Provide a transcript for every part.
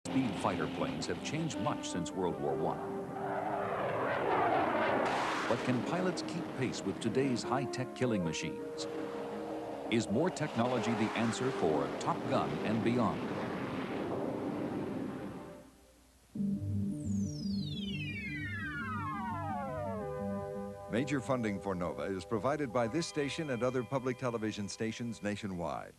Speed fighter planes have changed much since World War I. But can pilots keep pace with today's high-tech killing machines? Is more technology the answer for Top Gun and beyond? Major funding for NOVA is provided by this station and other public television stations nationwide.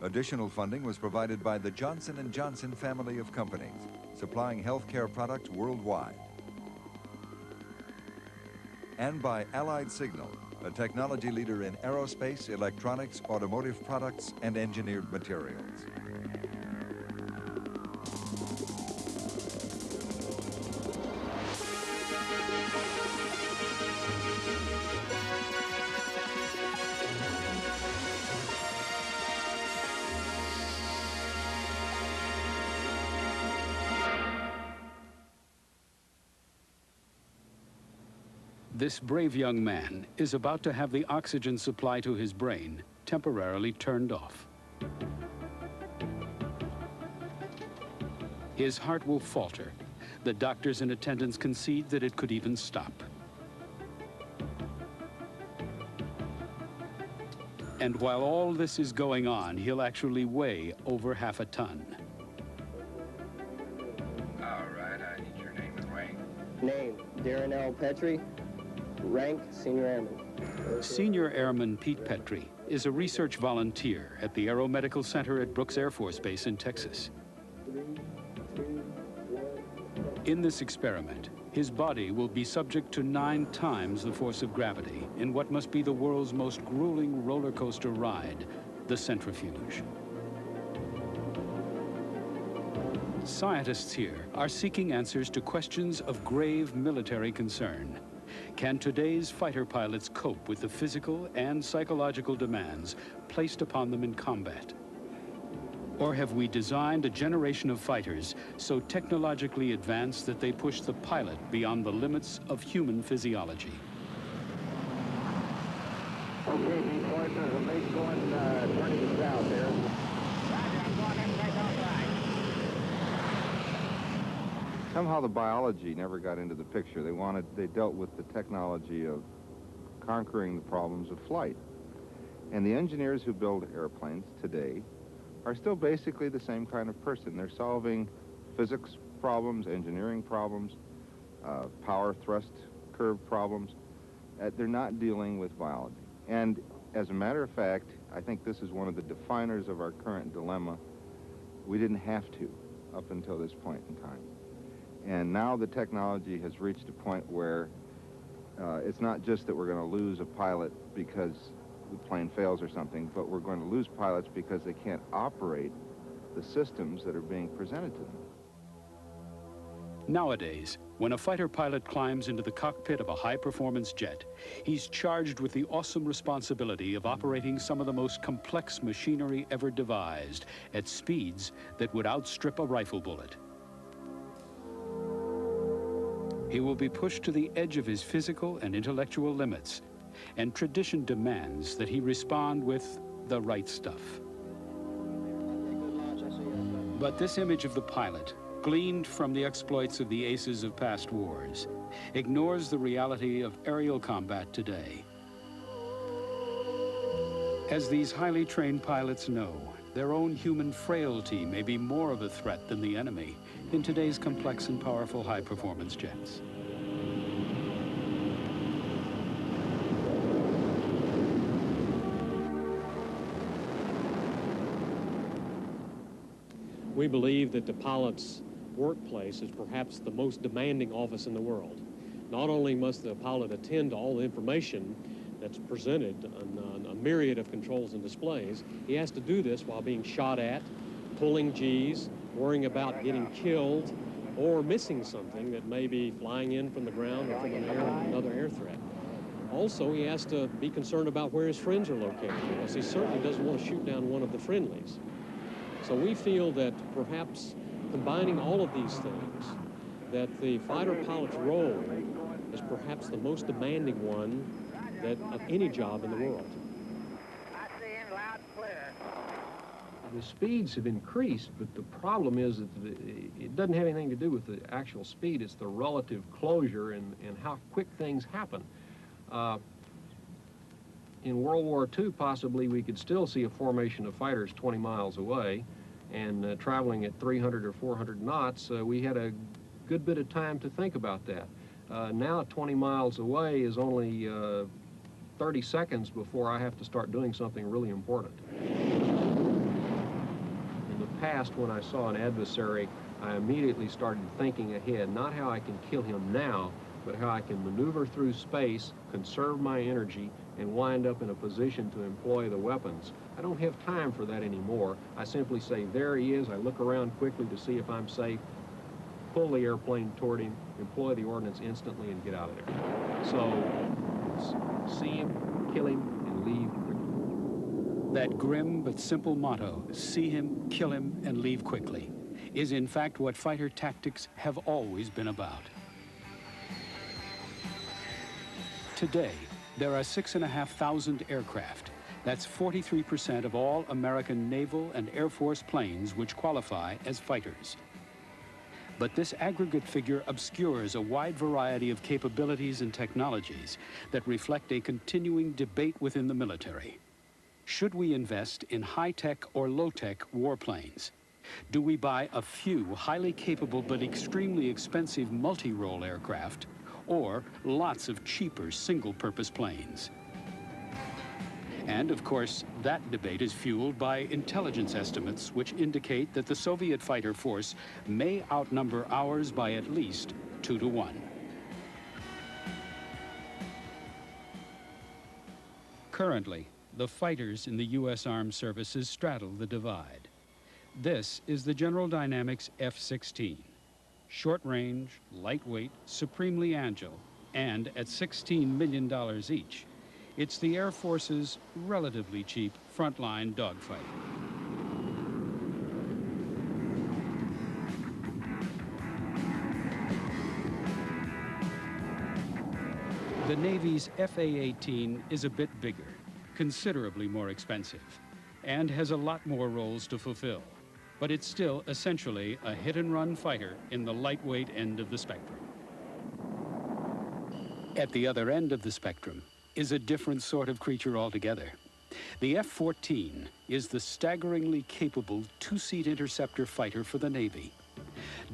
Additional funding was provided by the Johnson & Johnson family of companies, supplying healthcare products worldwide. And by Allied Signal, a technology leader in aerospace, electronics, automotive products, and engineered materials. This brave young man is about to have the oxygen supply to his brain temporarily turned off. His heart will falter. The doctors and attendants concede that it could even stop. And while all this is going on, he'll actually weigh over half a ton. All right, I need your name and rank. Name, Darren L. Petrie. Rank, Senior Airman. Senior Airman Pete Petrie is a research volunteer at the Aeromedical Center at Brooks Air Force Base in Texas. In this experiment, his body will be subject to 9 times the force of gravity in what must be the world's most grueling roller coaster ride, the centrifuge. Scientists here are seeking answers to questions of grave military concern. Can today's fighter pilots cope with the physical and psychological demands placed upon them in combat? Or have we designed a generation of fighters so technologically advanced that they push the pilot beyond the limits of human physiology? Okay, Base going turning south there. Somehow the biology never got into the picture. They dealt with the technology of conquering the problems of flight. And the engineers who build airplanes today are still basically the same kind of person. They're solving physics problems, engineering problems, power thrust curve problems. They're not dealing with biology. And as a matter of fact, I think this is one of the definers of our current dilemma. We didn't have to up until this point in time. And now the technology has reached a point where it's not just that we're going to lose a pilot because the plane fails or something, but we're going to lose pilots because they can't operate the systems that are being presented to them. Nowadays, when a fighter pilot climbs into the cockpit of a high-performance jet, he's charged with the awesome responsibility of operating some of the most complex machinery ever devised at speeds that would outstrip a rifle bullet. He will be pushed to the edge of his physical and intellectual limits, and tradition demands that he respond with the right stuff. But this image of the pilot, gleaned from the exploits of the aces of past wars, ignores the reality of aerial combat today. As these highly trained pilots know, their own human frailty may be more of a threat than the enemy in today's complex and powerful high-performance jets. We believe that the pilot's workplace is perhaps the most demanding office in the world. Not only must the pilot attend to all the information that's presented on a myriad of controls and displays, he has to do this while being shot at, pulling G's, worrying about getting killed, or missing something that may be flying in from the ground or from another air threat. Also, he has to be concerned about where his friends are located, because he certainly doesn't want to shoot down one of the friendlies. So we feel that perhaps combining all of these things, that the fighter pilot's role is perhaps the most demanding one of any job in the world. I see him loud and clear. the speeds have increased, but the problem is that it doesn't have anything to do with the actual speed. It's the relative closure and how quick things happen. In World War II, possibly, we could still see a formation of fighters 20 miles away, and traveling at 300 or 400 knots, we had a good bit of time to think about that. Now 20 miles away is only 30 seconds before I have to start doing something really important. In the past, when I saw an adversary, I immediately started thinking ahead, not how I can kill him now, but how I can maneuver through space, conserve my energy, and wind up in a position to employ the weapons. I don't have time for that anymore. I simply say, there he is. I look around quickly to see if I'm safe, pull the airplane toward him, employ the ordnance instantly, and get out of there. So, see him, kill him, and leave quickly. That grim but simple motto, see him, kill him, and leave quickly, is in fact what fighter tactics have always been about. Today, there are 6,500 aircraft. That's 43% of all American naval and Air Force planes which qualify as fighters. But this aggregate figure obscures a wide variety of capabilities and technologies that reflect a continuing debate within the military. Should we invest in high-tech or low-tech warplanes? Do we buy a few highly capable but extremely expensive multi-role aircraft, or lots of cheaper single-purpose planes? And, of course, that debate is fueled by intelligence estimates which indicate that the Soviet fighter force may outnumber ours by at least 2 to 1. Currently, the fighters in the U.S. Armed Services straddle the divide. This is the General Dynamics F-16. Short range, lightweight, supremely agile, and at $16 million each, it's the Air Force's relatively cheap frontline dogfight. The Navy's FA-18 is a bit bigger, considerably more expensive, and has a lot more roles to fulfill. But it's still essentially a hit-and-run fighter in the lightweight end of the spectrum. At the other end of the spectrum is a different sort of creature altogether. The F-14 is the staggeringly capable two-seat interceptor fighter for the Navy.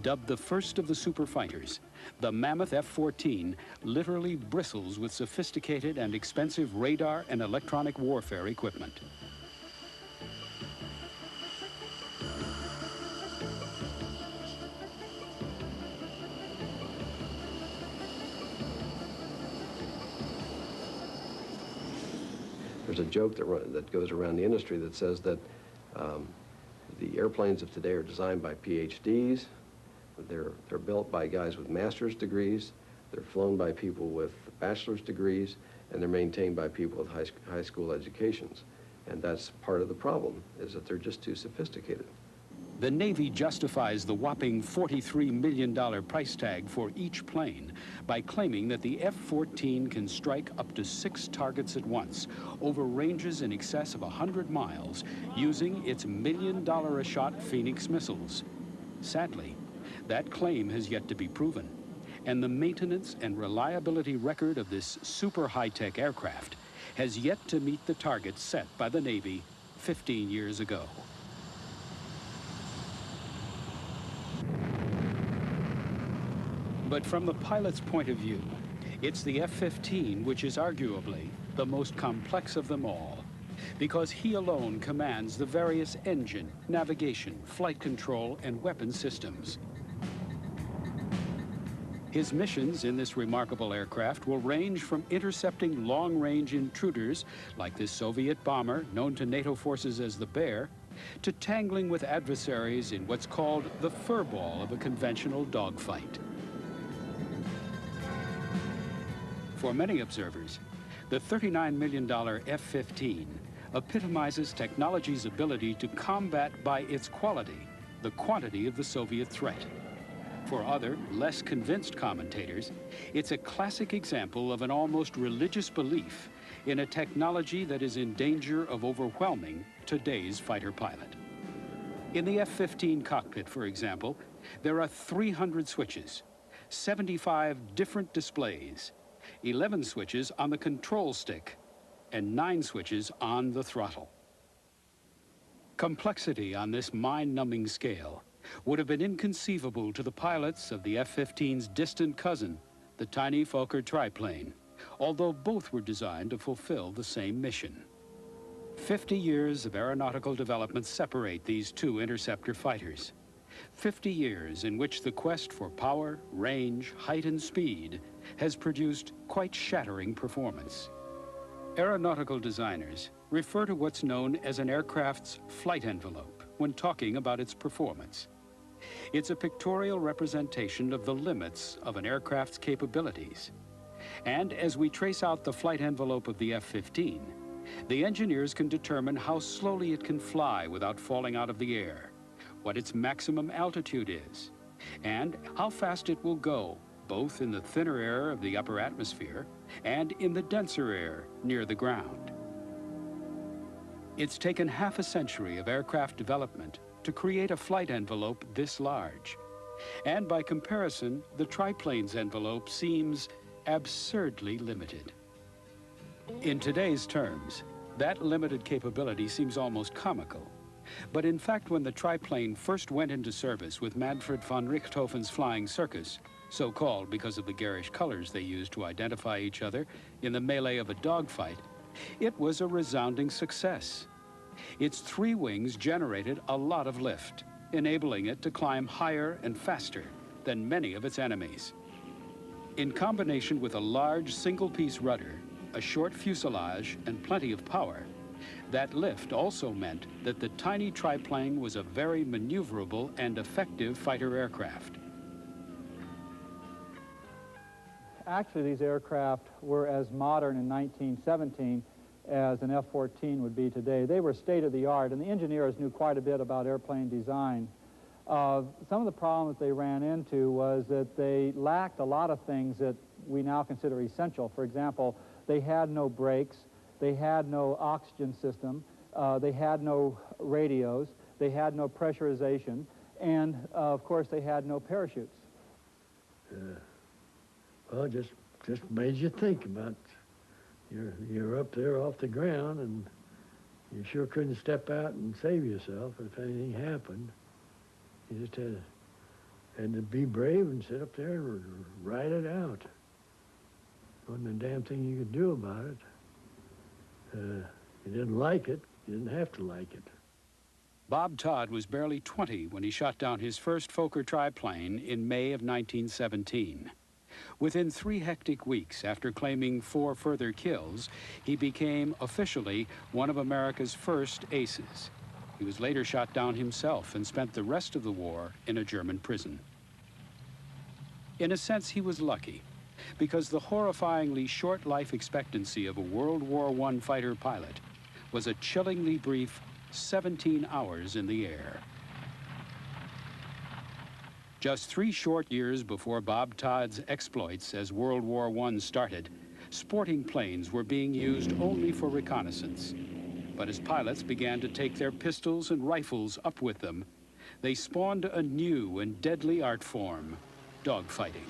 Dubbed the first of the super fighters, the mammoth F-14 literally bristles with sophisticated and expensive radar and electronic warfare equipment. There's a joke that goes around the industry that says that the airplanes of today are designed by PhDs, they're built by guys with master's degrees, they're flown by people with bachelor's degrees, and they're maintained by people with high school educations. And that's part of the problem, is that they're just too sophisticated. The Navy justifies the whopping $43 million price tag for each plane by claiming that the F-14 can strike up to 6 targets at once over ranges in excess of 100 miles using its $1 million-a-shot Phoenix missiles. Sadly, that claim has yet to be proven, and the maintenance and reliability record of this super high-tech aircraft has yet to meet the targets set by the Navy 15 years ago. But from the pilot's point of view, it's the F-15 which is arguably the most complex of them all, because he alone commands the various engine, navigation, flight control, and weapon systems. His missions in this remarkable aircraft will range from intercepting long-range intruders, like this Soviet bomber known to NATO forces as the Bear, to tangling with adversaries in what's called the furball of a conventional dogfight. For many observers, the $39 million F-15 epitomizes technology's ability to combat by its quality the quantity of the Soviet threat. For other, less convinced commentators, it's a classic example of an almost religious belief in a technology that is in danger of overwhelming today's fighter pilot. In the F-15 cockpit, for example, there are 300 switches, 75 different displays, 11 switches on the control stick, and 9 switches on the throttle. Complexity on this mind-numbing scale would have been inconceivable to the pilots of the F-15's distant cousin, the tiny Fokker triplane, although both were designed to fulfill the same mission. 50 years of aeronautical development separate these two interceptor fighters. 50 years in which the quest for power, range, height, and speed has produced quite shattering performance. Aeronautical designers refer to what's known as an aircraft's flight envelope when talking about its performance. It's a pictorial representation of the limits of an aircraft's capabilities. And as we trace out the flight envelope of the F-15, the engineers can determine how slowly it can fly without falling out of the air, what its maximum altitude is, and how fast it will go, both in the thinner air of the upper atmosphere and in the denser air near the ground. It's taken half a century of aircraft development to create a flight envelope this large. And by comparison, the triplane's envelope seems absurdly limited. In today's terms, that limited capability seems almost comical. But in fact, when the triplane first went into service with Manfred von Richthofen's Flying Circus, so called because of the garish colors they used to identify each other in the melee of a dogfight, it was a resounding success. Its 3 wings generated a lot of lift, enabling it to climb higher and faster than many of its enemies. In combination with a large single-piece rudder, a short fuselage, and plenty of power, that lift also meant that the tiny triplane was a very maneuverable and effective fighter aircraft. Actually, these aircraft were as modern in 1917 as an F-14 would be today. They were state-of-the-art, and the engineers knew quite a bit about airplane design. Some of the problems they ran into was that they lacked a lot of things that we now consider essential. For example, they had no brakes, they had no oxygen system, they had no radios, they had no pressurization, and of course they had no parachutes. Well, just made you think about you're up there off the ground, and you sure couldn't step out and save yourself if anything happened. You just had to be brave and sit up there and ride it out. Wasn't a damn thing you could do about it. You didn't like it, you didn't have to like it. Bob Todd was barely 20 when he shot down his first Fokker triplane in May of 1917. Within 3 hectic weeks after claiming 4 further kills, he became officially one of America's first aces. He was later shot down himself and spent the rest of the war in a German prison. In a sense, he was lucky, because the horrifyingly short life expectancy of a World War I fighter pilot was a chillingly brief 17 hours in the air. Just 3 short years before Bob Todd's exploits as World War I started, sporting planes were being used only for reconnaissance. But as pilots began to take their pistols and rifles up with them, they spawned a new and deadly art form, dogfighting.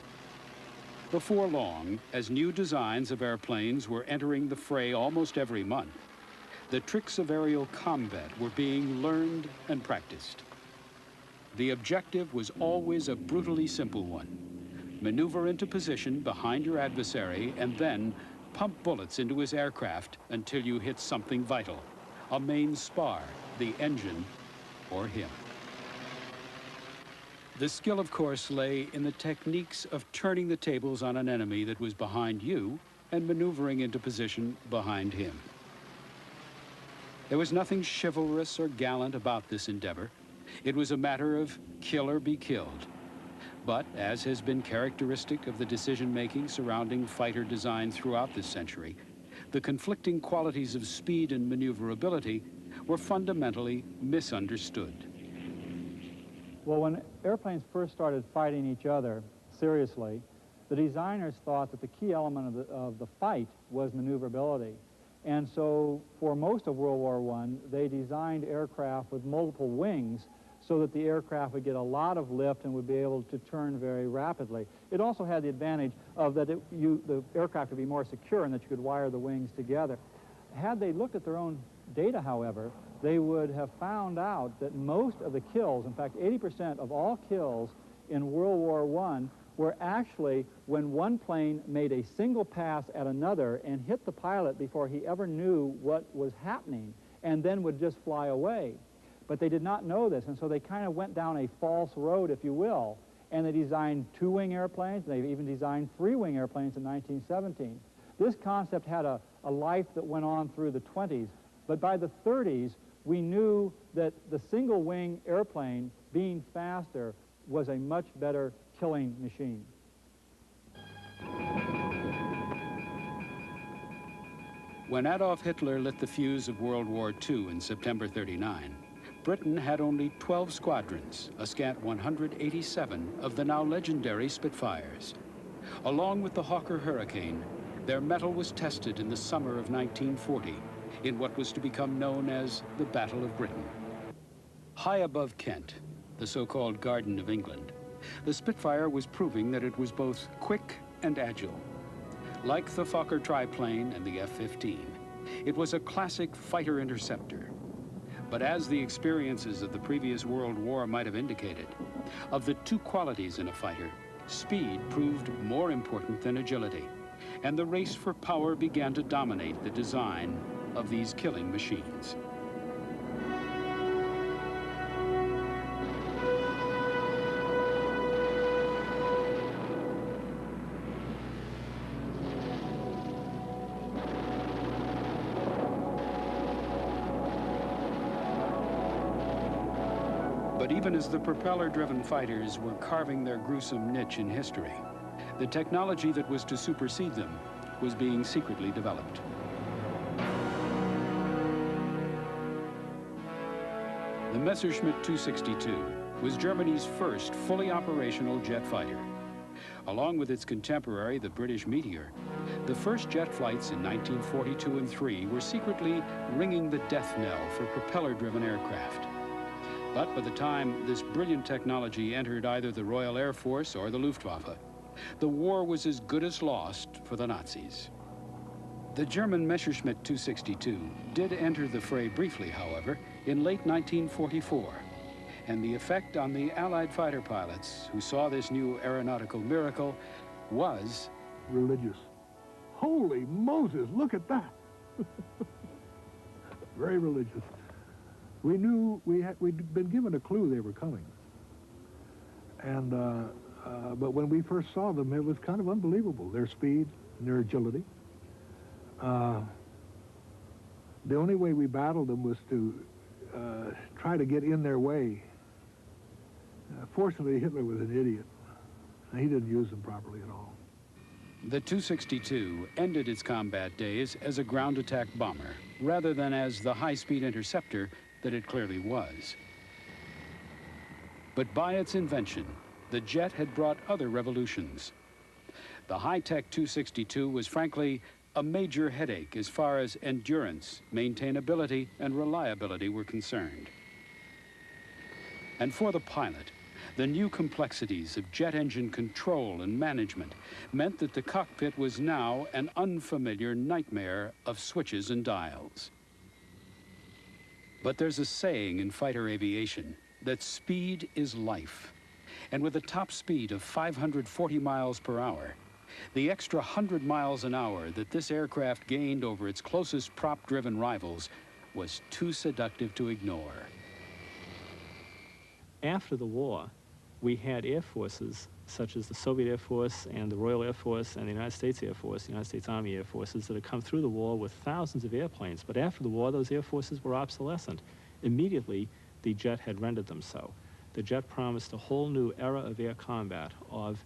Before long, as new designs of airplanes were entering the fray almost every month, the tricks of aerial combat were being learned and practiced. The objective was always a brutally simple one. Maneuver into position behind your adversary and then pump bullets into his aircraft until you hit something vital, a main spar, the engine, or him. The skill, of course, lay in the techniques of turning the tables on an enemy that was behind you and maneuvering into position behind him. There was nothing chivalrous or gallant about this endeavor. It was a matter of kill or be killed. But, as has been characteristic of the decision-making surrounding fighter design throughout this century, the conflicting qualities of speed and maneuverability were fundamentally misunderstood. Well, when airplanes first started fighting each other seriously, the designers thought that the key element of the fight was maneuverability. And so for most of World War I, they designed aircraft with multiple wings so that the aircraft would get a lot of lift and would be able to turn very rapidly. It also had the advantage of that the aircraft would be more secure and that you could wire the wings together. Had they looked at their own data, however, they would have found out that most of the kills, in fact 80% of all kills in World War I, were actually when one plane made a single pass at another and hit the pilot before he ever knew what was happening, and then would just fly away. But they did not know this, and so they kind of went down a false road, if you will, and they designed two-wing airplanes, and they even designed three-wing airplanes in 1917. This concept had a life that went on through the 20s, but by the 30s, we knew that the single-wing airplane, being faster, was a much better killing machine. When Adolf Hitler lit the fuse of World War II in September '39, Britain had only 12 squadrons, a scant 187 of the now legendary Spitfires. Along with the Hawker Hurricane, their mettle was tested in the summer of 1940 in what was to become known as the Battle of Britain. High above Kent, the so-called Garden of England, the Spitfire was proving that it was both quick and agile. Like the Fokker triplane and the F-15, it was a classic fighter interceptor. But as the experiences of the previous World War might have indicated, of the two qualities in a fighter, speed proved more important than agility, and the race for power began to dominate the design of these killing machines. But even as the propeller-driven fighters were carving their gruesome niche in history, the technology that was to supersede them was being secretly developed. The Messerschmitt 262 was Germany's first fully operational jet fighter. Along with its contemporary, the British Meteor, the first jet flights in 1942 and 3 were secretly ringing the death knell for propeller-driven aircraft. But by the time this brilliant technology entered either the Royal Air Force or the Luftwaffe, the war was as good as lost for the Nazis. The German Messerschmitt 262 did enter the fray briefly, however, in late 1944, and the effect on the Allied fighter pilots who saw this new aeronautical miracle was religious. Holy Moses, look at that! Very religious. We knew we'd been given a clue they were coming. And, but when we first saw them, it was kind of unbelievable, their speed and their agility. The only way we battled them was to try to get in their way. Fortunately, Hitler was an idiot. He didn't use them properly at all. The 262 ended its combat days as a ground attack bomber, rather than as the high-speed interceptor that it clearly was. But by its invention, the jet had brought other revolutions. The high-tech 262 was frankly a major headache as far as endurance, maintainability, and reliability were concerned. And for the pilot, the new complexities of jet engine control and management meant that the cockpit was now an unfamiliar nightmare of switches and dials. But there's a saying in fighter aviation that speed is life. And with a top speed of 540 miles per hour, the extra 100 miles an hour that this aircraft gained over its closest prop-driven rivals was too seductive to ignore. After the war, we had air forces such as the Soviet Air Force and the Royal Air Force and the United States Air Force, the United States Army Air Forces, that had come through the war with thousands of airplanes. But after the war, those air forces were obsolescent. Immediately, the jet had rendered them so. The jet promised a whole new era of air combat, of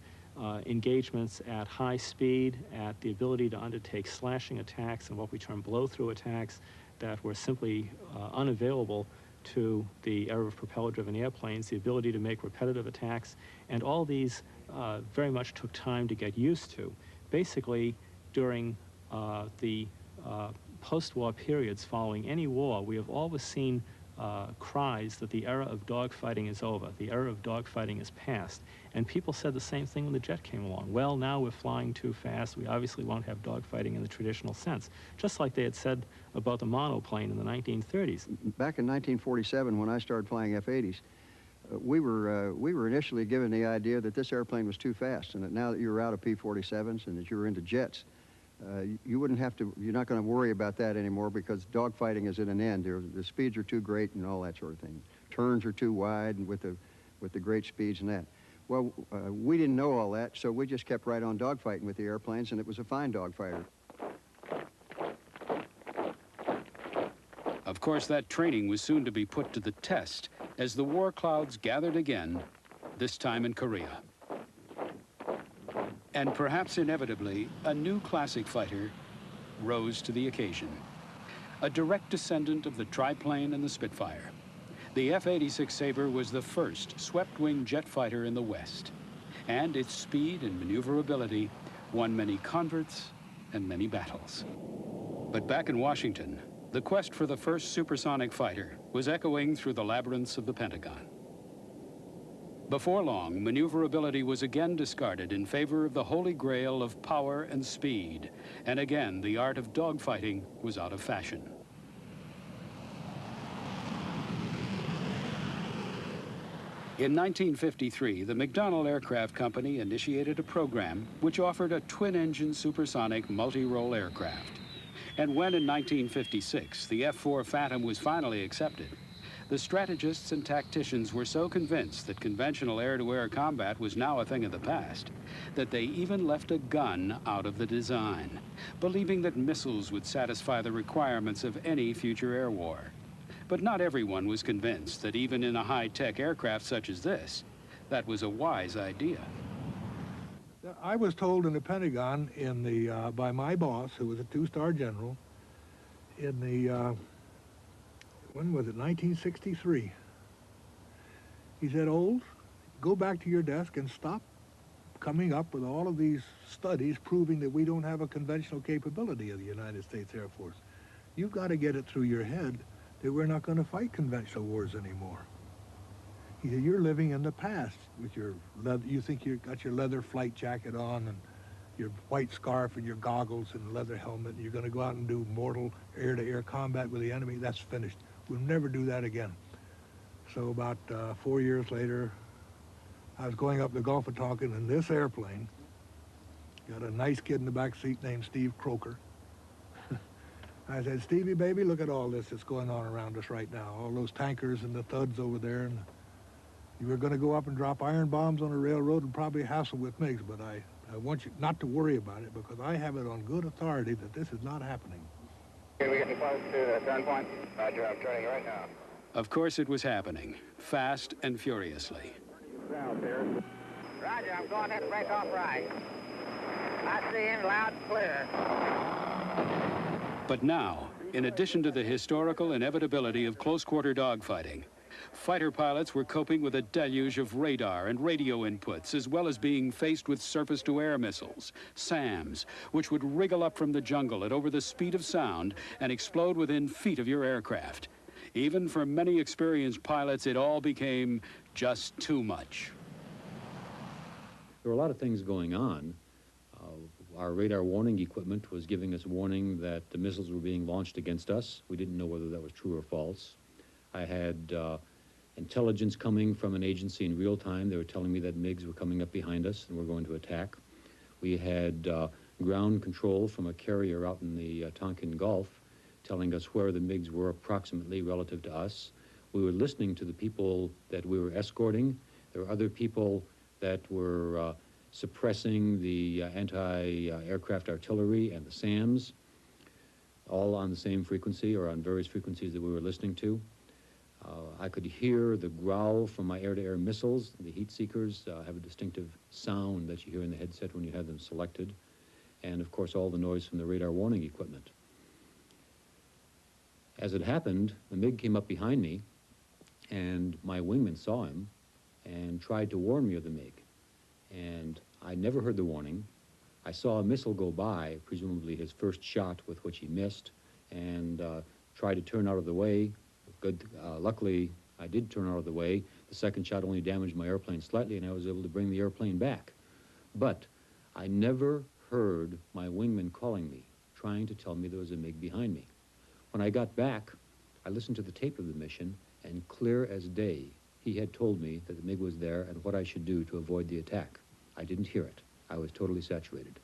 engagements at high speed, at the ability to undertake slashing attacks and what we term blow-through attacks that were simply unavailable to the era of propeller-driven airplanes, the ability to make repetitive attacks, and all these very much took time to get used to. Basically, during the post-war periods following any war, we have always seen cries that the era of dogfighting is over, the era of dogfighting is past. And people said the same thing when the jet came along. Well, now we're flying too fast. We obviously won't have dogfighting in the traditional sense, just like they had said about the monoplane in the 1930s. Back in 1947, when I started flying F-80s, we were initially given the idea that this airplane was too fast, and that now that you're out of P-47s and that you're into jets, you're not going to worry about that anymore because dogfighting is at an end. The speeds are too great and all that sort of thing. Turns are too wide and with the great speeds and that. Well, we didn't know all that, so we just kept right on dogfighting with the airplanes, and it was a fine dogfighter. Of course, that training was soon to be put to the test as the war clouds gathered again, this time in Korea. And perhaps inevitably, a new classic fighter rose to the occasion. A direct descendant of the triplane and the Spitfire, the F-86 Sabre was the first swept-wing jet fighter in the West, and its speed and maneuverability won many converts and many battles. But back in Washington, the quest for the first supersonic fighter was echoing through the labyrinths of the Pentagon. Before long, maneuverability was again discarded in favor of the holy grail of power and speed, and again the art of dogfighting was out of fashion. In 1953, the McDonnell Aircraft Company initiated a program which offered a twin-engine supersonic multi-role aircraft. And when in 1956 the F-4 Phantom was finally accepted, the strategists and tacticians were so convinced that conventional air-to-air combat was now a thing of the past that they even left a gun out of the design, believing that missiles would satisfy the requirements of any future air war. But not everyone was convinced that even in a high-tech aircraft such as this, that was a wise idea. I was told in the Pentagon by my boss, who was a two-star general, in the, when was it, 1963. He said, Olds, go back to your desk and stop coming up with all of these studies proving that we don't have a conventional capability of the United States Air Force. You've got to get it through your head that we're not going to fight conventional wars anymore. He said, you're living in the past with your leather, you think you've got your leather flight jacket on and your white scarf and your goggles and leather helmet, and you're going to go out and do mortal air-to-air combat with the enemy. That's finished. We'll never do that again. So about 4 years later, I was going up the Gulf of Tonkin in this airplane. Got a nice kid in the back seat named Steve Croker. I said, Stevie, baby, look at all this that's going on around us right now. All those tankers and the thuds over there. And you were going to go up and drop iron bombs on a railroad and probably hassle with MiGs, but I want you not to worry about it because I have it on good authority that this is not happening. Can we get close to the turn point? Roger, I'm turning right now. Of course it was happening, fast and furiously. Roger, I'm going to break off right. I see him loud and clear. But now, in addition to the historical inevitability of close-quarter dogfighting, fighter pilots were coping with a deluge of radar and radio inputs, as well as being faced with surface-to-air missiles, SAMs, which would wriggle up from the jungle at over the speed of sound and explode within feet of your aircraft. Even for many experienced pilots, it all became just too much. There were a lot of things going on. Our radar warning equipment was giving us warning that the missiles were being launched against us. We didn't know whether that was true or false. I had intelligence coming from an agency in real time. They were telling me that MiGs were coming up behind us and were going to attack. We had ground control from a carrier out in the Tonkin Gulf telling us where the MiGs were approximately relative to us. We were listening to the people that we were escorting. There were other people that were suppressing the anti-aircraft artillery and the SAMs, all on the same frequency or on various frequencies that we were listening to. I could hear the growl from my air-to-air missiles. The heat seekers have a distinctive sound that you hear in the headset when you have them selected. And of course, all the noise from the radar warning equipment. As it happened, the MiG came up behind me, and my wingman saw him and tried to warn me of the MiG. And I never heard the warning. I saw a missile go by, presumably his first shot with which he missed, and tried to turn out of the way, good. Luckily, I did turn out of the way. The second shot only damaged my airplane slightly, and I was able to bring the airplane back. But I never heard my wingman calling me, trying to tell me there was a MiG behind me. When I got back, I listened to the tape of the mission, and clear as day, he had told me that the MiG was there and what I should do to avoid the attack. I didn't hear it. I was totally saturated.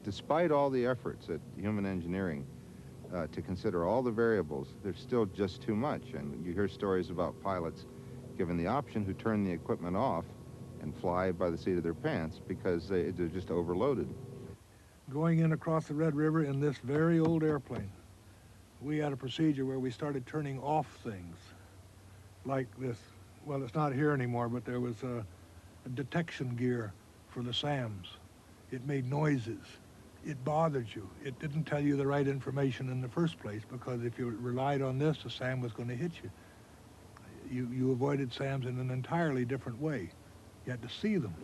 Despite all the efforts at human engineering to consider all the variables, there's still just too much. And you hear stories about pilots given the option who turn the equipment off and fly by the seat of their pants because they're just overloaded. Going in across the Red River in this very old airplane, we had a procedure where we started turning off things like this. Well, it's not here anymore, but there was a detection gear for the SAMs. It made noises. It bothered you. It didn't tell you the right information in the first place, because if you relied on this, the SAM was going to hit you. You avoided SAMs in an entirely different way. You had to see them.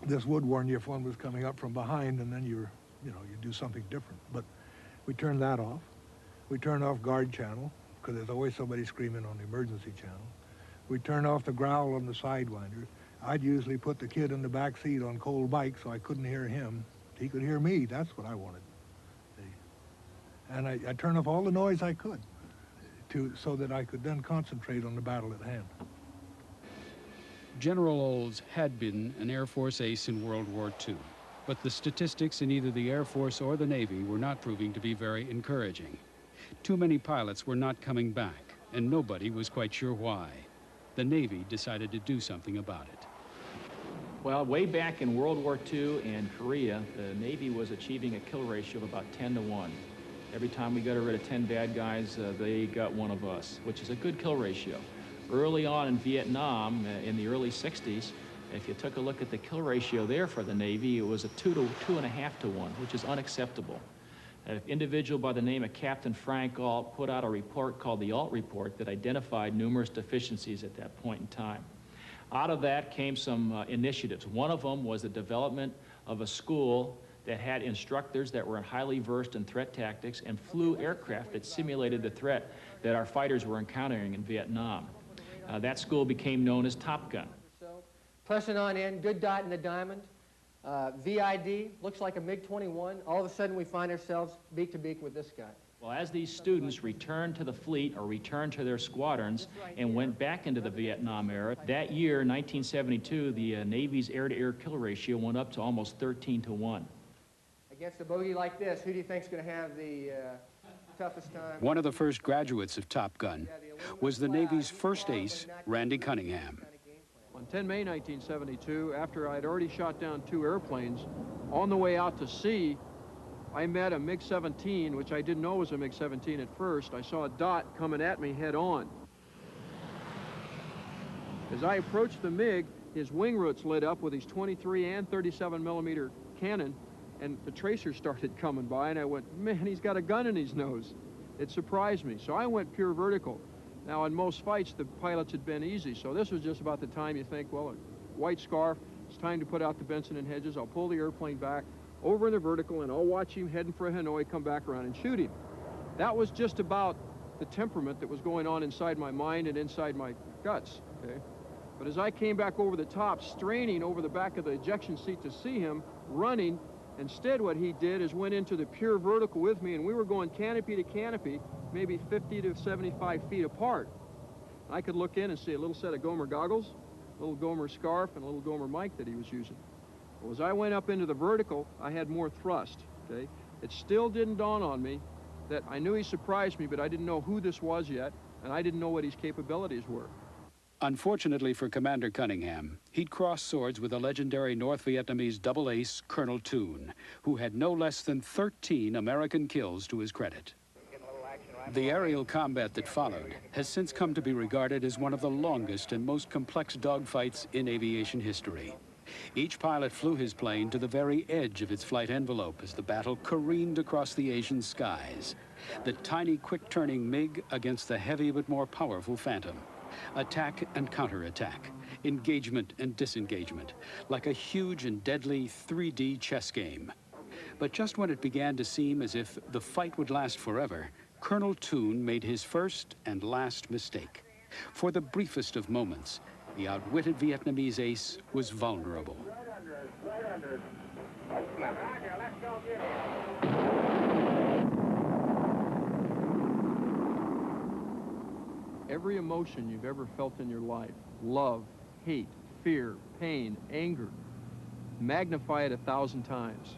This would warn you if one was coming up from behind, and then you do something different. But we turned that off. We turned off guard channel, because there's always somebody screaming on the emergency channel. We turned off the growl on the Sidewinder. I'd usually put the kid in the back seat on cold bike so I couldn't hear him. He could hear me. That's what I wanted. And I turned off all the noise I could so that I could then concentrate on the battle at hand. General Olds had been an Air Force ace in World War II, but the statistics in either the Air Force or the Navy were not proving to be very encouraging. Too many pilots were not coming back, and nobody was quite sure why. The Navy decided to do something about it. Well, way back in World War II and Korea, the Navy was achieving a kill ratio of about 10 to 1. Every time we got rid of 10 bad guys, they got one of us, which is a good kill ratio. Early on in Vietnam, in the early 60s, if you took a look at the kill ratio there for the Navy, it was a 2 to 2.5 to 1, which is unacceptable. An individual by the name of Captain Frank Ault put out a report called the Ault Report that identified numerous deficiencies at that point in time. Out of that came some initiatives. One of them was the development of a school that had instructors that were highly versed in threat tactics and flew aircraft that simulated the threat that our fighters were encountering in Vietnam. That school became known as Top Gun. Pressing on in, good dot in the diamond. VID, looks like a MiG-21. All of a sudden we find ourselves beak to beak with this guy. Well, as these students returned to the fleet or returned to their squadrons and went back into the Vietnam era, that year, 1972, the Navy's air-to-air kill ratio went up to almost 13 to 1. Against a bogey like this, who do you think is going to have the toughest time? One of the first graduates of Top Gun was the Navy's first ace, Randy Cunningham. On 10 May 1972, after I'd already shot down 2 airplanes, on the way out to sea, I met a MiG-17, which I didn't know was a MiG-17 at first. I saw a dot coming at me head on. As I approached the MiG, his wing roots lit up with his 23 and 37 millimeter cannon, and the tracers started coming by, and I went, man, he's got a gun in his nose. It surprised me, so I went pure vertical. Now, in most fights, the pilots had been easy, so this was just about the time you think, well, a white scarf, it's time to put out the Benson and Hedges. I'll pull the airplane back over in the vertical, and I'll watch him heading for Hanoi, come back around and shoot him. That was just about the temperament that was going on inside my mind and inside my guts, okay? But as I came back over the top, straining over the back of the ejection seat to see him running, instead what he did is went into the pure vertical with me, and we were going canopy to canopy, maybe 50 to 75 feet apart. I could look in and see a little set of Gomer goggles, a little Gomer scarf, and a little Gomer mic that he was using. Well, as I went up into the vertical, I had more thrust, okay? It still didn't dawn on me that I knew he surprised me, but I didn't know who this was yet, and I didn't know what his capabilities were. Unfortunately for Commander Cunningham, he'd crossed swords with the legendary North Vietnamese double ace Colonel Toon, who had no less than 13 American kills to his credit. The aerial combat that followed has since come to be regarded as one of the longest and most complex dogfights in aviation history. Each pilot flew his plane to the very edge of its flight envelope as the battle careened across the Asian skies. The tiny, quick-turning MiG against the heavy but more powerful Phantom. Attack and counterattack, engagement and disengagement, like a huge and deadly 3D chess game. But just when it began to seem as if the fight would last forever, Colonel Toon made his first and last mistake. For the briefest of moments, the outwitted Vietnamese ace was vulnerable. Every emotion you've ever felt in your life, love, hate, fear, pain, anger, magnify it 1,000 times.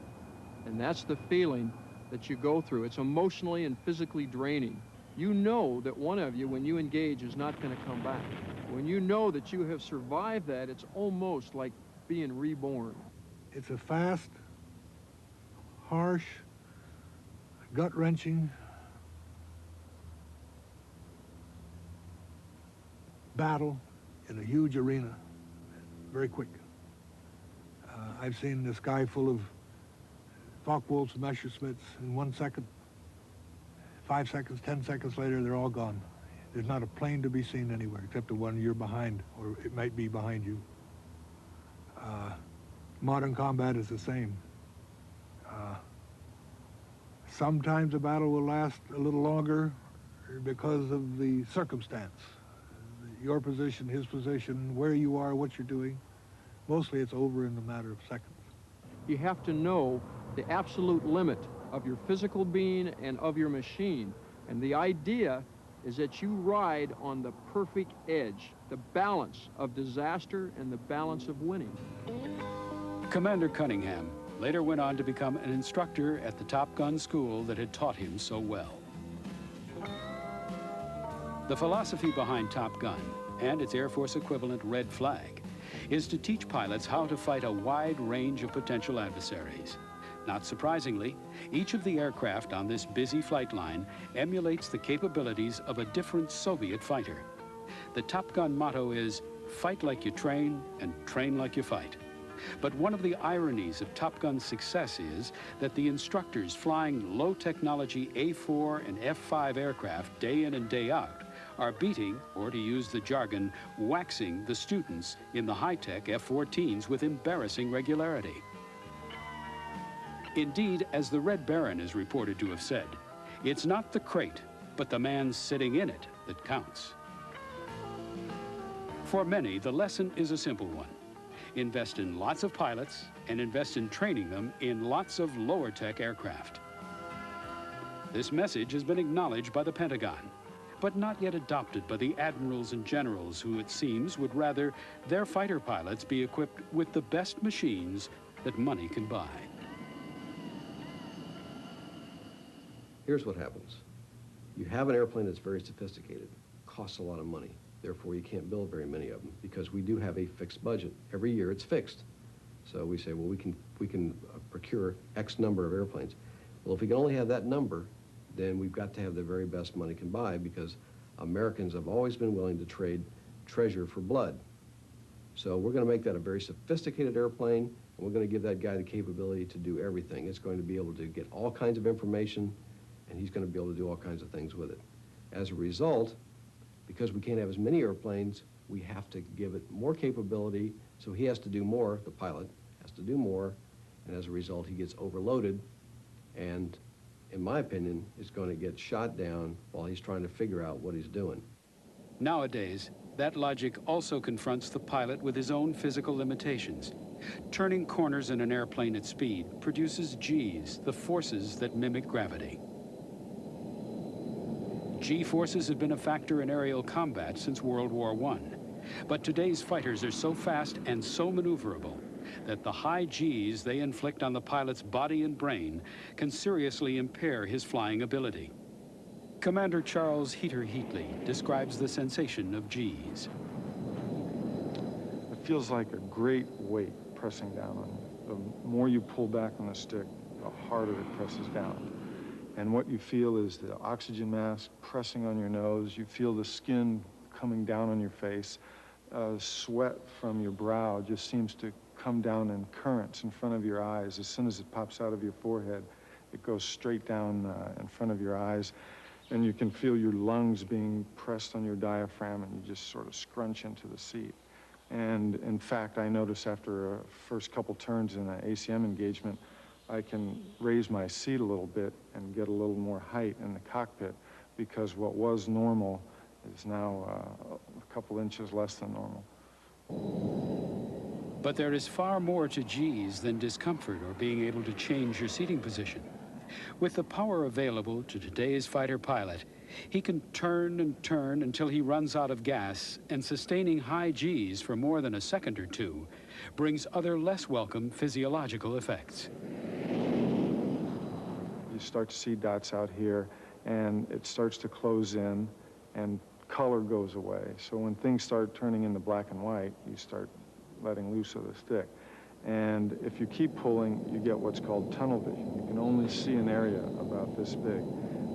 And that's the feeling that you go through. It's emotionally and physically draining. You know that one of you, when you engage, is not going to come back. When you know that you have survived that, it's almost like being reborn. It's a fast, harsh, gut-wrenching battle in a huge arena, very quick. I've seen the sky full of Focke-Wulfs, Messerschmitts in 1 second. 5 seconds, 10 seconds later, they're all gone. There's not a plane to be seen anywhere except the one you're behind, or it might be behind you. Modern combat is the same. Sometimes a battle will last a little longer because of the circumstance. Your position, his position, where you are, what you're doing. Mostly it's over in a matter of seconds. You have to know the absolute limit of your physical being and of your machine. And the idea is that you ride on the perfect edge, the balance of disaster and the balance of winning. Commander Cunningham later went on to become an instructor at the Top Gun school that had taught him so well. The philosophy behind Top Gun and its Air Force equivalent Red Flag is to teach pilots how to fight a wide range of potential adversaries. Not surprisingly, each of the aircraft on this busy flight line emulates the capabilities of a different Soviet fighter. The Top Gun motto is, fight like you train and train like you fight. But one of the ironies of Top Gun's success is that the instructors flying low-technology A4 and F5 aircraft day in and day out are beating, or to use the jargon, waxing the students in the high-tech F-14s with embarrassing regularity. Indeed, as the Red Baron is reported to have said, it's not the crate, but the man sitting in it that counts. For many, the lesson is a simple one. Invest in lots of pilots and invest in training them in lots of lower-tech aircraft. This message has been acknowledged by the Pentagon, but not yet adopted by the admirals and generals who, it seems, would rather their fighter pilots be equipped with the best machines that money can buy. Here's what happens. You have an airplane that's very sophisticated, costs a lot of money. Therefore, you can't build very many of them because we do have a fixed budget. Every year it's fixed. So we say, well, we can procure X number of airplanes. Well, if we can only have that number, then we've got to have the very best money can buy because Americans have always been willing to trade treasure for blood. So we're going to make that a very sophisticated airplane, and we're going to give that guy the capability to do everything. It's going to be able to get all kinds of information, and he's going to be able to do all kinds of things with it. As a result, because we can't have as many airplanes, we have to give it more capability, so he has to do more, the pilot has to do more, and as a result, he gets overloaded, and in my opinion, is going to get shot down while he's trying to figure out what he's doing. Nowadays, that logic also confronts the pilot with his own physical limitations. Turning corners in an airplane at speed produces G's, the forces that mimic gravity. G-forces have been a factor in aerial combat since World War I. But today's fighters are so fast and so maneuverable that the high G's they inflict on the pilot's body and brain can seriously impair his flying ability. Commander Charles Heater Heatley describes the sensation of G's. It feels like a great weight pressing down on you. The more you pull back on the stick, the harder it presses down. And what you feel is the oxygen mask pressing on your nose. You feel the skin coming down on your face. Sweat from your brow just seems to come down in currents in front of your eyes. As soon as it pops out of your forehead, it goes straight down in front of your eyes. And you can feel your lungs being pressed on your diaphragm, and you just sort of scrunch into the seat. And in fact, I notice after a first couple turns in an ACM engagement, I can raise my seat a little bit and get a little more height in the cockpit. because what was normal is now a couple inches less than normal. But there is far more to G's than discomfort or being able to change your seating position. With the power available to today's fighter pilot, he can turn and turn until he runs out of gas, and sustaining high G's for more than a second or two brings other less welcome physiological effects. You start to see dots out here, and it starts to close in, and color goes away. So when things start turning into black and white, you start letting loose of the stick. And if you keep pulling, you get what's called tunnel vision. You can only see an area about this big.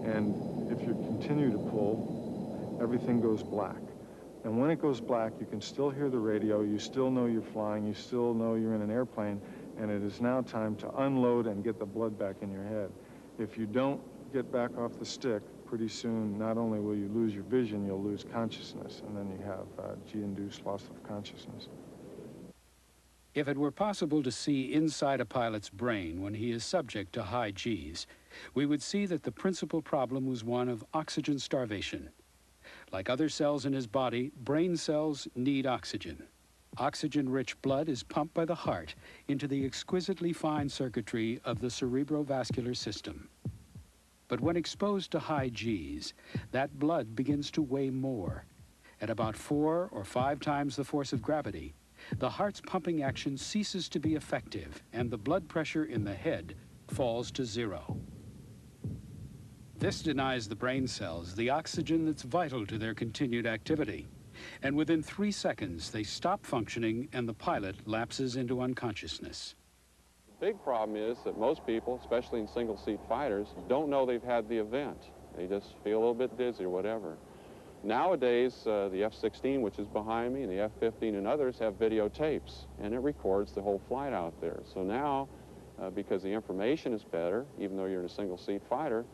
And if you continue to pull, everything goes black. And when it goes black, you can still hear the radio, you still know you're flying, you still know you're in an airplane, and it is now time to unload and get the blood back in your head. If you don't get back off the stick, pretty soon, not only will you lose your vision, you'll lose consciousness, and then you have G-induced loss of consciousness. If it were possible to see inside a pilot's brain when he is subject to high G's, we would see that the principal problem was one of oxygen starvation. Like other cells in his body, brain cells need oxygen. Oxygen-rich blood is pumped by the heart into the exquisitely fine circuitry of the cerebrovascular system. But when exposed to high G's, that blood begins to weigh more. At about 4 or 5 times the force of gravity, the heart's pumping action ceases to be effective, and the blood pressure in the head falls to 0. This denies the brain cells the oxygen that's vital to their continued activity. And within 3 seconds, they stop functioning and the pilot lapses into unconsciousness. The big problem is that most people, especially in single-seat fighters, don't know they've had the event. They just feel a little bit dizzy or whatever. Nowadays, the F-16, which is behind me, and the F-15 and others have videotapes, and it records the whole flight out there. So now, because the information is better, even though you're in a single-seat fighter,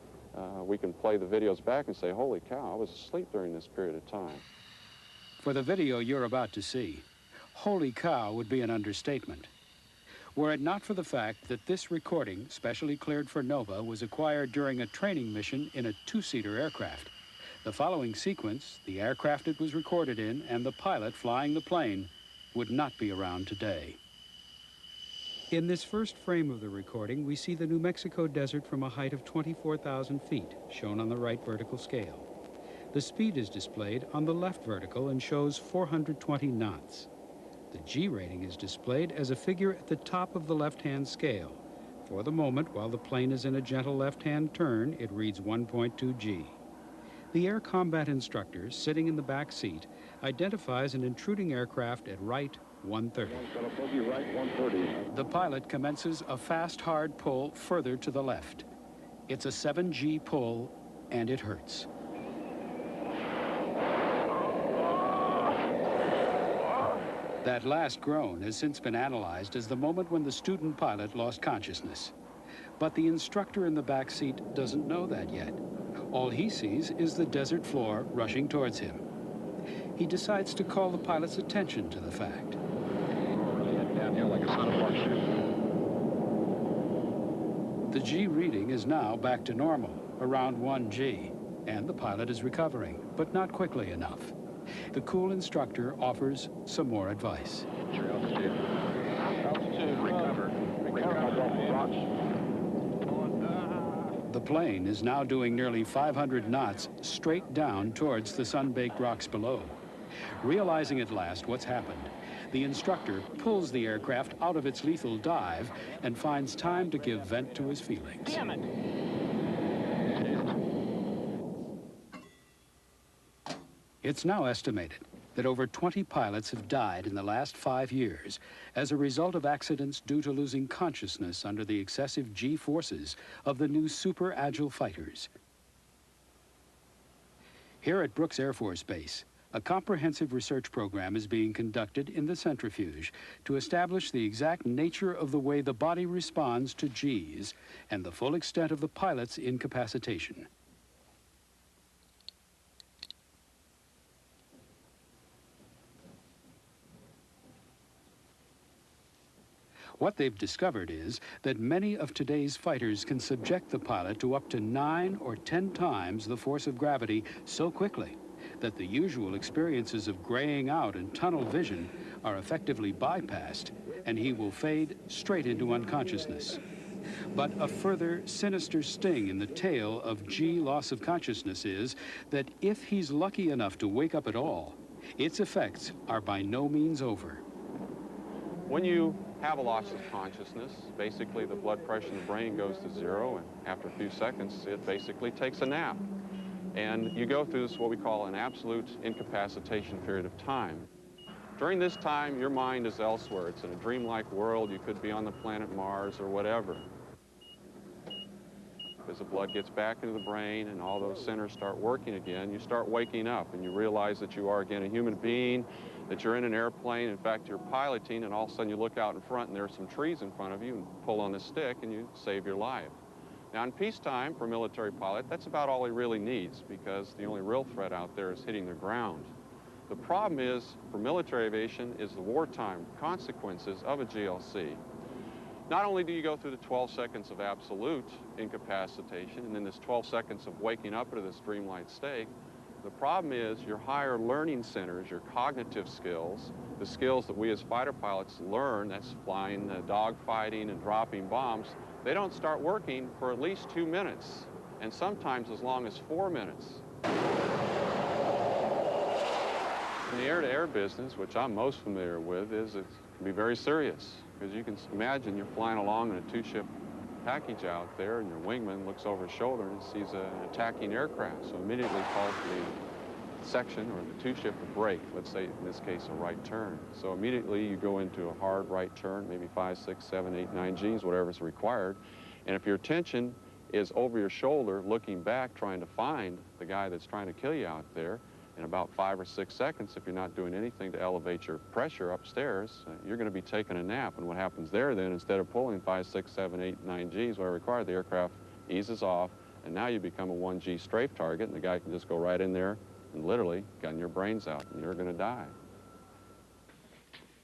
we can play the videos back and say, holy cow, I was asleep during this period of time. For the video you're about to see, holy cow would be an understatement. Were it not for the fact that this recording, specially cleared for NOVA, was acquired during a training mission in a 2-seater aircraft, the following sequence, the aircraft it was recorded in and the pilot flying the plane, would not be around today. In this first frame of the recording, we see the New Mexico desert from a height of 24,000 feet, shown on the right vertical scale. The speed is displayed on the left vertical and shows 420 knots. The G rating is displayed as a figure at the top of the left-hand scale. For the moment, while the plane is in a gentle left-hand turn, it reads 1.2 G. The air combat instructor, sitting in the back seat, identifies an intruding aircraft at right 130. The pilot commences a fast, hard pull further to the left. It's a 7G pull, and it hurts. That last groan has since been analyzed as the moment when the student pilot lost consciousness. But the instructor in the back seat doesn't know that yet. All he sees is the desert floor rushing towards him. He decides to call the pilot's attention to the fact. Down here like a son of a The G reading is now back to normal, around 1 G, and the pilot is recovering, but not quickly enough. The cool instructor offers some more advice. The plane is now doing nearly 500 knots straight down towards the sun-baked rocks below. Realizing at last what's happened, the instructor pulls the aircraft out of its lethal dive and finds time to give vent to his feelings. Damn it! It's now estimated that over 20 pilots have died in the last 5 years as a result of accidents due to losing consciousness under the excessive G forces of the new super agile fighters. Here at Brooks Air Force Base, a comprehensive research program is being conducted in the centrifuge to establish the exact nature of the way the body responds to Gs and the full extent of the pilot's incapacitation. What they've discovered is that many of today's fighters can subject the pilot to up to 9 or 10 times the force of gravity so quickly that the usual experiences of graying out and tunnel vision are effectively bypassed, and he will fade straight into unconsciousness. But a further sinister sting in the tale of G loss of consciousness is that if he's lucky enough to wake up at all, its effects are by no means over. When you have a loss of consciousness, basically the blood pressure in the brain goes to 0, and after a few seconds, it basically takes a nap. And you go through this, what we call an absolute incapacitation period of time. During this time, your mind is elsewhere. It's in a dreamlike world. You could be on the planet Mars or whatever. As the blood gets back into the brain and all those centers start working again, you start waking up and you realize that you are again a human being, that you're in an airplane. In fact, you're piloting, and all of a sudden you look out in front and there are some trees in front of you and pull on the stick and you save your life. Now, in peacetime, for a military pilot, that's about all he really needs, because the only real threat out there is hitting the ground. The problem is, for military aviation, is the wartime consequences of a GLC. Not only do you go through the 12 seconds of absolute incapacitation and then this 12 seconds of waking up into this dreamlike state, the problem is your higher learning centers, your cognitive skills, the skills that we as fighter pilots learn, that's flying, dogfighting, and dropping bombs, they don't start working for at least 2 minutes, and sometimes as long as 4 minutes. In the air-to-air business, which I'm most familiar with, is it can be very serious, because you can imagine you're flying along in a 2-ship package out there, and your wingman looks over his shoulder and sees an attacking aircraft, so immediately calls the section or the 2-ship to brake, let's say in this case a right turn. So immediately you go into a hard right turn, maybe 5, 6, 7, 8, 9 Gs, whatever's required, and if your attention is over your shoulder looking back trying to find the guy that's trying to kill you out there, in about 5 or 6 seconds, if you're not doing anything to elevate your pressure upstairs, you're going to be taking a nap. And what happens there then, instead of pulling 5, 6, 7, 8, 9 Gs, whatever required, the aircraft eases off, and now you become a 1G strafe target, and the guy can just go right in there and literally gun your brains out, and you're going to die.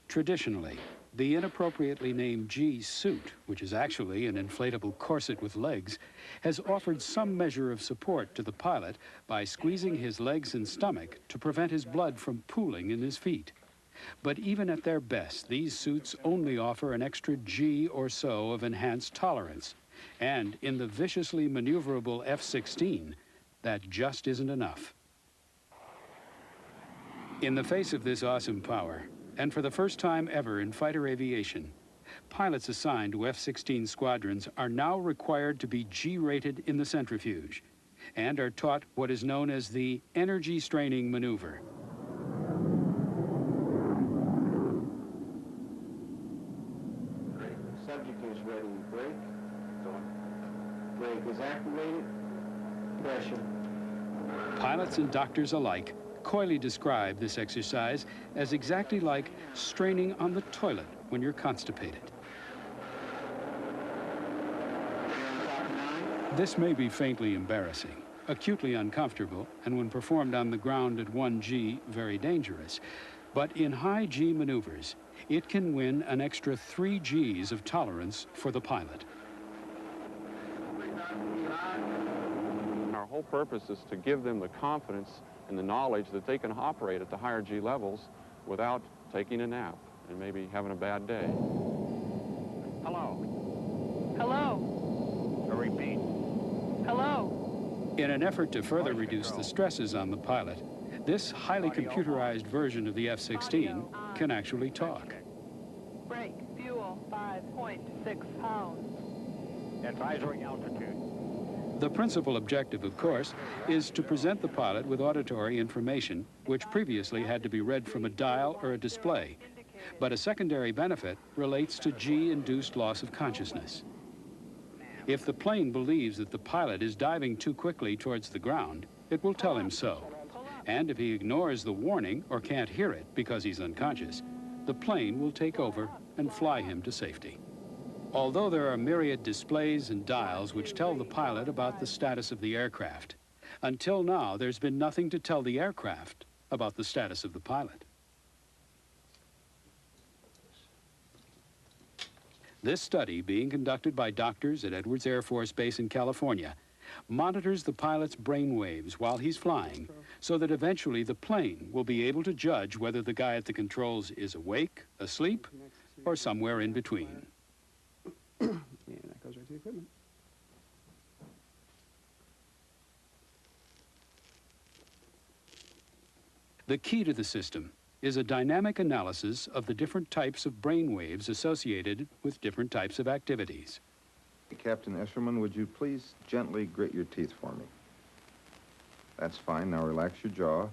Traditionally, the inappropriately named G suit, which is actually an inflatable corset with legs, has offered some measure of support to the pilot by squeezing his legs and stomach to prevent his blood from pooling in his feet. But even at their best, these suits only offer an extra G or so of enhanced tolerance. And in the viciously maneuverable F-16, that just isn't enough. In the face of this awesome power, and for the first time ever in fighter aviation, pilots assigned to F-16 squadrons are now required to be G-rated in the centrifuge and are taught what is known as the energy-straining maneuver. Subject is ready. Brake. Brake is activated. Pressure. Pilots and doctors alike coyly describe this exercise as exactly like straining on the toilet when you're constipated. This may be faintly embarrassing, acutely uncomfortable, and when performed on the ground at 1G, very dangerous. But in high G maneuvers, it can win an extra 3 Gs of tolerance for the pilot. Our whole purpose is to give them the confidence and the knowledge that they can operate at the higher G levels without taking a nap and maybe having a bad day. Hello. Hello. I repeat. Hello. In an effort to further reduce the stresses on the pilot, this highly computerized version of the F-16 can actually talk. Brake, fuel, 5.6 pounds. Advisory altitude. The principal objective, of course, is to present the pilot with auditory information, which previously had to be read from a dial or a display. But a secondary benefit relates to G-induced loss of consciousness. If the plane believes that the pilot is diving too quickly towards the ground, it will tell him so. And if he ignores the warning or can't hear it because he's unconscious, the plane will take over and fly him to safety. Although there are myriad displays and dials which tell the pilot about the status of the aircraft, until now there's been nothing to tell the aircraft about the status of the pilot. This study, being conducted by doctors at Edwards Air Force Base in California, monitors the pilot's brain waves while he's flying so that eventually the plane will be able to judge whether the guy at the controls is awake, asleep, or somewhere in between. And that goes right to the equipment. The key to the system is a dynamic analysis of the different types of brain waves associated with different types of activities. Captain Escherman, would you please gently grit your teeth for me? That's fine. Now relax your jaw.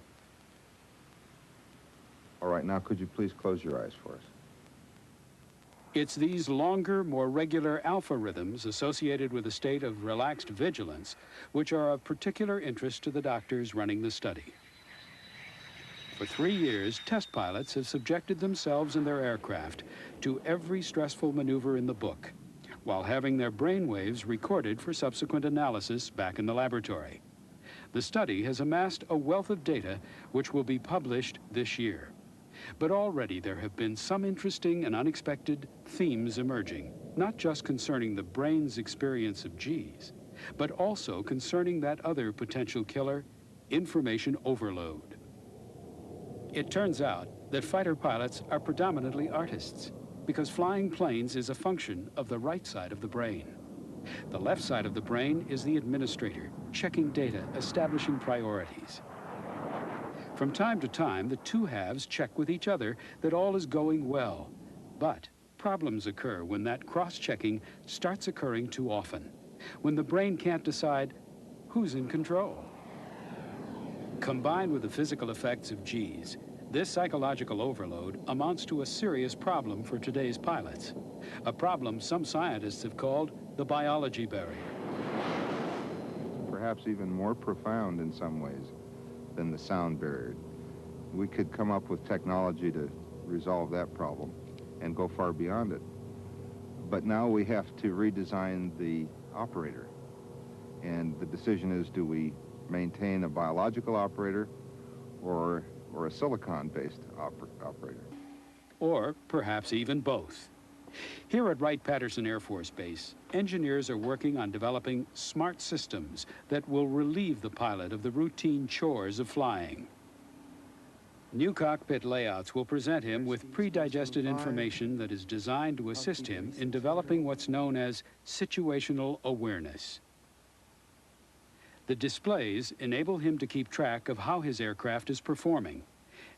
All right, now could you please close your eyes for us? It's these longer, more regular alpha rhythms associated with a state of relaxed vigilance which are of particular interest to the doctors running the study. For 3 years, test pilots have subjected themselves and their aircraft to every stressful maneuver in the book, while having their brainwaves recorded for subsequent analysis back in the laboratory. The study has amassed a wealth of data which will be published this year. But already there have been some interesting and unexpected themes emerging, not just concerning the brain's experience of G's, but also concerning that other potential killer, information overload. It turns out that fighter pilots are predominantly artists, because flying planes is a function of the right side of the brain. The left side of the brain is the administrator, checking data, establishing priorities. From time to time, the two halves check with each other that all is going well. But problems occur when that cross-checking starts occurring too often, when the brain can't decide who's in control. Combined with the physical effects of G's, this psychological overload amounts to a serious problem for today's pilots, a problem some scientists have called the biology barrier. Perhaps even more profound in some ways than the sound barrier. We could come up with technology to resolve that problem and go far beyond it. But now we have to redesign the operator. And the decision is, do we maintain a biological operator or a silicon-based operator? Or perhaps even both. Here at Wright-Patterson Air Force Base, engineers are working on developing smart systems that will relieve the pilot of the routine chores of flying. New cockpit layouts will present him with pre-digested information that is designed to assist him in developing what's known as situational awareness. The displays enable him to keep track of how his aircraft is performing,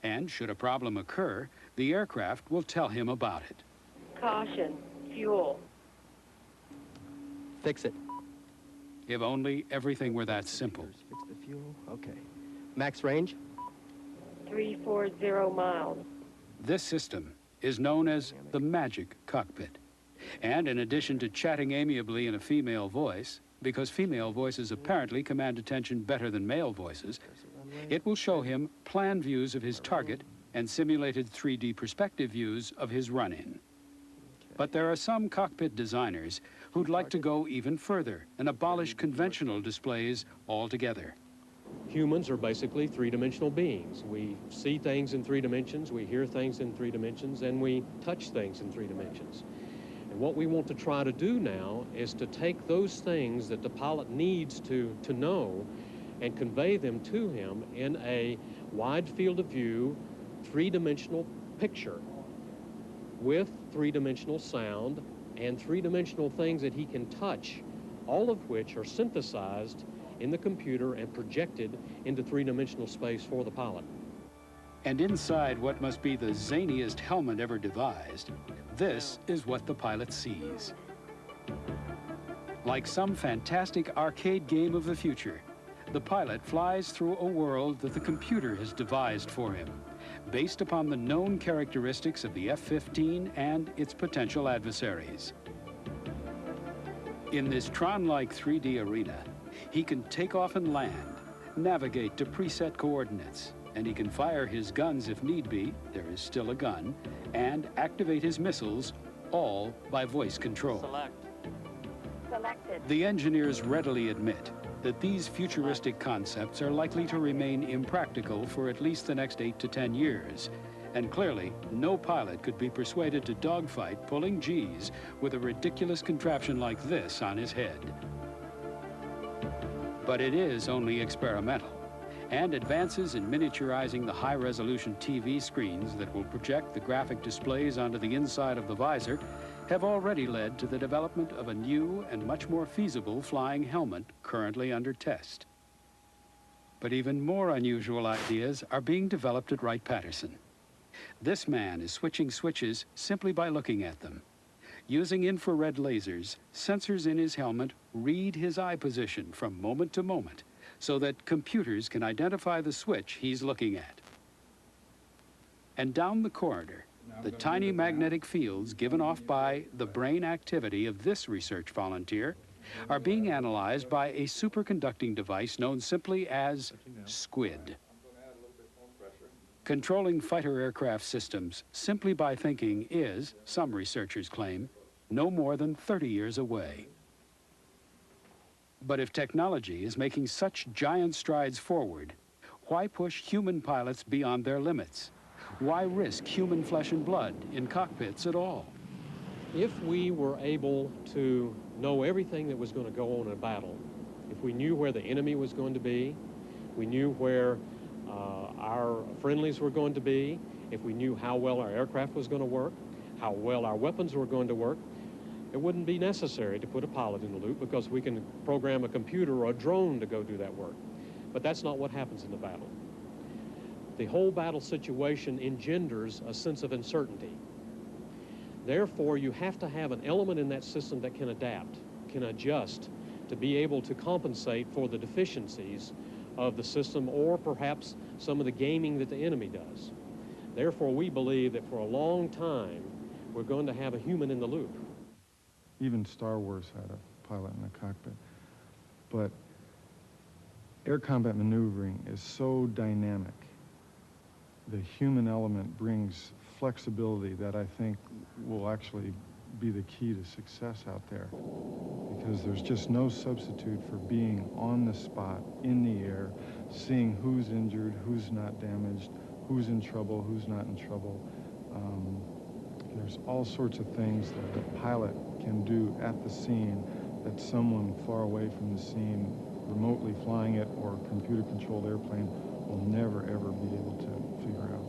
and should a problem occur, the aircraft will tell him about it. Caution, fuel. Fix it. If only everything were that simple. Fix the fuel, okay. Max range? 340 miles. This system is known as the magic cockpit. And in addition to chatting amiably in a female voice, because female voices apparently command attention better than male voices, it will show him plan views of his target and simulated 3D perspective views of his run-in. But there are some cockpit designers who'd like to go even further and abolish conventional displays altogether. Humans are basically three-dimensional beings. We see things in 3 dimensions, we hear things in 3 dimensions, and we touch things in 3 dimensions. And what we want to try to do now is to take those things that the pilot needs to know and convey them to him in a wide field of view, 3-dimensional picture with 3-dimensional sound and 3-dimensional things that he can touch, all of which are synthesized in the computer and projected into 3-dimensional space for the pilot. And inside what must be the zaniest helmet ever devised, this is what the pilot sees. Like some fantastic arcade game of the future, the pilot flies through a world that the computer has devised for him, based upon the known characteristics of the F-15 and its potential adversaries. In this Tron-like 3D arena, he can take off and land, navigate to preset coordinates, and he can fire his guns if need be, there is still a gun, and activate his missiles, all by voice control. Selected. The engineers readily admit that these futuristic concepts are likely to remain impractical for at least the next 8 to 10 years, And clearly, no pilot could be persuaded to dogfight pulling G's with a ridiculous contraption like this on his head. But it is only experimental, and advances in miniaturizing the high-resolution TV screens that will project the graphic displays onto the inside of the visor have already led to the development of a new and much more feasible flying helmet currently under test. But even more unusual ideas are being developed at Wright-Patterson. This man is switching switches simply by looking at them. Using infrared lasers, sensors in his helmet read his eye position from moment to moment so that computers can identify the switch he's looking at. And down the corridor, the tiny magnetic fields given off by the brain activity of this research volunteer are being analyzed by a superconducting device known simply as SQUID. Controlling fighter aircraft systems simply by thinking is, some researchers claim, no more than 30 years away. But if technology is making such giant strides forward, why push human pilots beyond their limits? Why risk human flesh and blood in cockpits at all? If we were able to know everything that was going to go on in a battle, if we knew where the enemy was going to be, we knew where our friendlies were going to be, if we knew how well our aircraft was going to work, how well our weapons were going to work, it wouldn't be necessary to put a pilot in the loop because we can program a computer or a drone to go do that work. But that's not what happens in the battle. The whole battle situation engenders a sense of uncertainty. Therefore, you have to have an element in that system that can adapt, can adjust, to be able to compensate for the deficiencies of the system or perhaps some of the gaming that the enemy does. Therefore, we believe that for a long time, we're going to have a human in the loop. Even Star Wars had a pilot in the cockpit. But air combat maneuvering is so dynamic. The human element brings flexibility that I think will actually be the key to success out there, because there's just no substitute for being on the spot, in the air, seeing who's injured, who's not damaged, who's in trouble, who's not in trouble. There's all sorts of things that a pilot can do at the scene that someone far away from the scene, remotely flying it or computer-controlled airplane, will never, ever be able to figure out.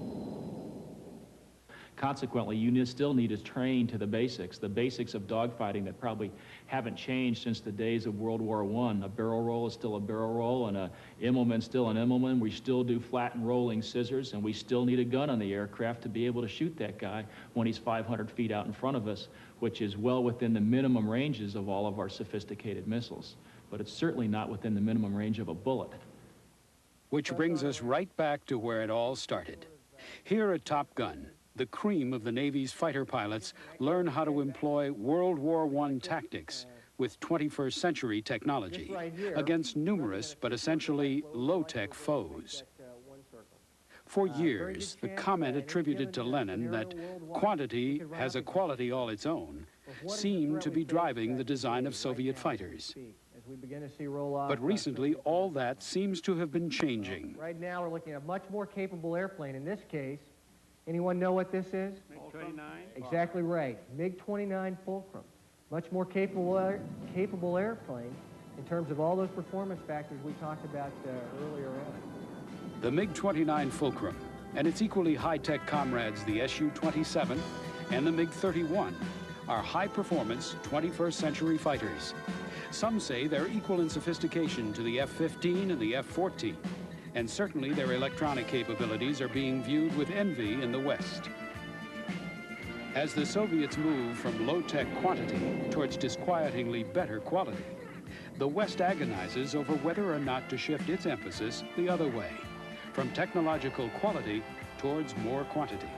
Consequently, you still need to train to the basics of dogfighting that probably haven't changed since the days of World War I. A barrel roll is still a barrel roll, and a Immelmann still an Immelmann. We still do flat and rolling scissors, and we still need a gun on the aircraft to be able to shoot that guy when he's 500 feet out in front of us, which is well within the minimum ranges of all of our sophisticated missiles. But it's certainly not within the minimum range of a bullet. Which brings us right back to where it all started. Here at Top Gun, the cream of the Navy's fighter pilots learn how to employ World War I tactics with 21st century technology against numerous but essentially low-tech foes. For years, the comment attributed to Lenin that quantity has a quality all its own seemed to be driving the design of Soviet fighters. But recently, all that seems to have been changing. Right now, we're looking at a much more capable airplane. In this case, anyone know what this is? MiG-29. Exactly right. MiG-29 Fulcrum. Much more capable airplane in terms of all those performance factors we talked about earlier on. The MiG-29 Fulcrum and its equally high-tech comrades, the Su-27 and the MiG-31, are high-performance 21st century fighters. Some say they're equal in sophistication to the F-15 and the F-14. And certainly their electronic capabilities are being viewed with envy in the West. As the Soviets move from low-tech quantity towards disquietingly better quality, the West agonizes over whether or not to shift its emphasis the other way, from technological quality towards more quantity.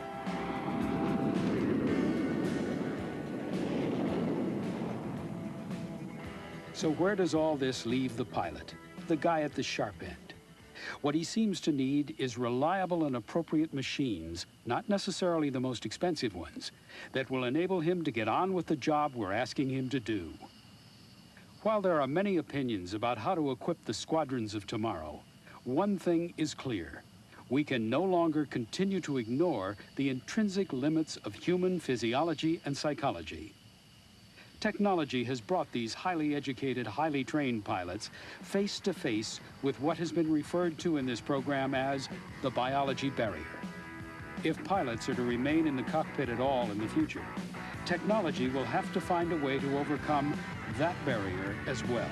So where does all this leave the pilot, the guy at the sharp end? What he seems to need is reliable and appropriate machines, not necessarily the most expensive ones, that will enable him to get on with the job we're asking him to do. While there are many opinions about how to equip the squadrons of tomorrow, one thing is clear. We can no longer continue to ignore the intrinsic limits of human physiology and psychology. Technology has brought these highly educated, highly trained pilots face to face with what has been referred to in this program as the biology barrier. If pilots are to remain in the cockpit at all in the future, technology will have to find a way to overcome that barrier as well.